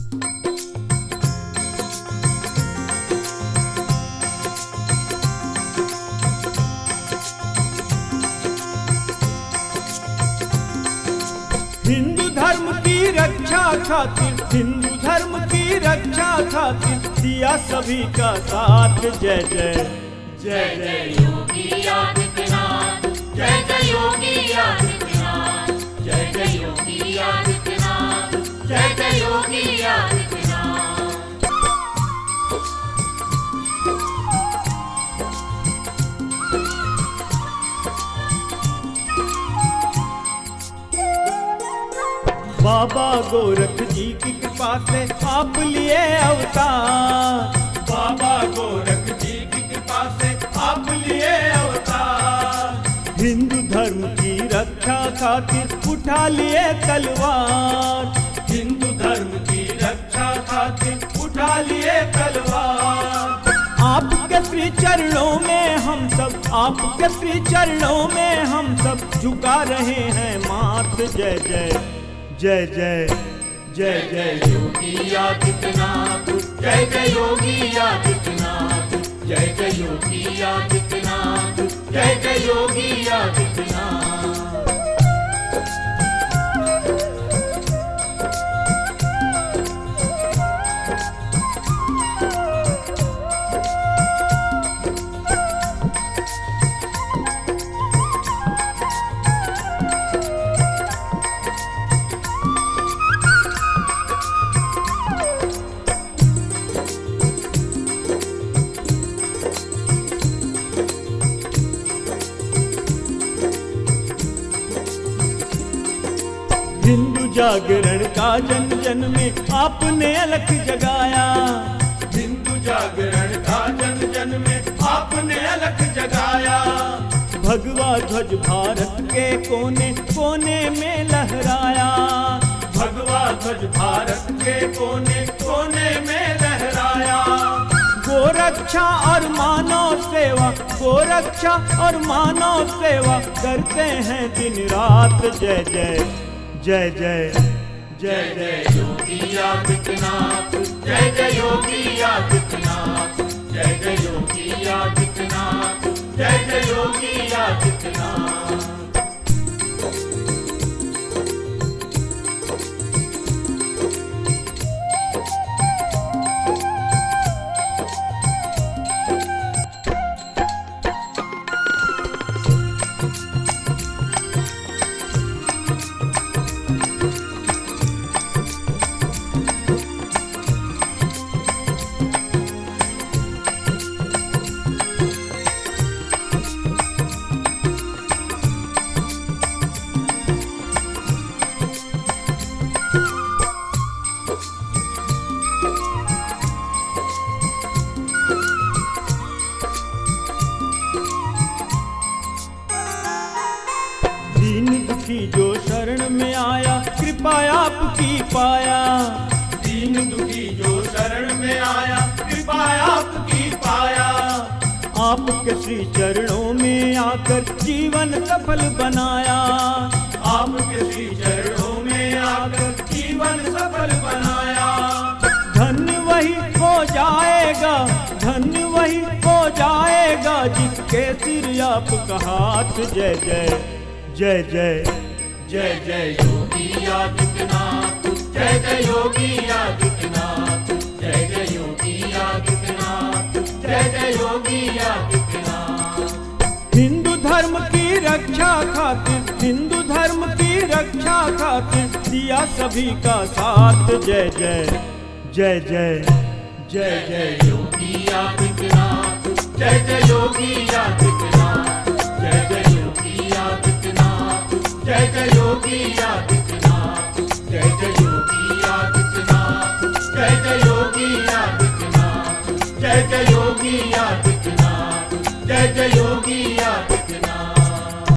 हिंदू धर्म की रक्षा खातिर, हिंदू धर्म की रक्षा खातिर दिया सभी का साथ। जय जय जय जय योगी आदित्यनाथ, जय जय योगी आदित्यनाथ, जय जय योगी आदित्यनाथ, जय जय योगी आदित्यनाथ। बाबा गोरख जी की कृपा से आप लिए अवतार, बाबा गोरख जी की कृपा से आप लिए अवतार। हिंदू धर्म की रक्षा खातिर उठा लिए तलवार, हिंदू धर्म की रक्षा खातिर उठा लिए तलवार। आपके श्री चरणों में हम सब, आपके श्री चरणों में हम सब झुका रहे हैं माथ। जय जय जय जय जय जय योगी आदित्यनाथ, जय जय योगी आदित्यनाथ, जय जय योगी आदित्यनाथ, जय जय योगी आदित्यनाथ। हिंदू जागरण का जन जन में आपने अलख जगाया, हिंदू जागरण का जन जन में आपने अलख जगाया। भगवा ध्वज भारत के कोने कोने में लहराया, भगवा ध्वज भारत के कोने कोने में लहराया। गोरक्षा और मानव सेवा, गोरक्षा और मानव सेवा करते हैं दिन रात। जय जय जय जय जय जय योगी आदित्यनाथ, जय जय योगी आदित्यनाथ, जय जय योगी आदित्यनाथ, जय जय योगी आदित्यनाथ। दीन दुखी जो शरण में आया कृपा आपकी पाया, दीन दुखी जो शरण में आया कृपा आपकी पाया। आपके श्री चरणों में आकर जीवन सफल बनाया, आपके श्री चरणों में आकर जीवन सफल बनाया। धन्य वही हो जाएगा, धन्य वही हो जाएगा जिसके सिर आपका हाथ। जय जय जय जय जय जय योगी आदित्यनाथ, जय जय योगी आदित्यनाथ, जय जय योगी आदित्यनाथ, जय जय योगी आदित्यनाथ। हिंदू धर्म की रक्षा खातिर, हिंदू धर्म की रक्षा खातिर दिया सभी का साथ। जय जय जय जय जय जय योगी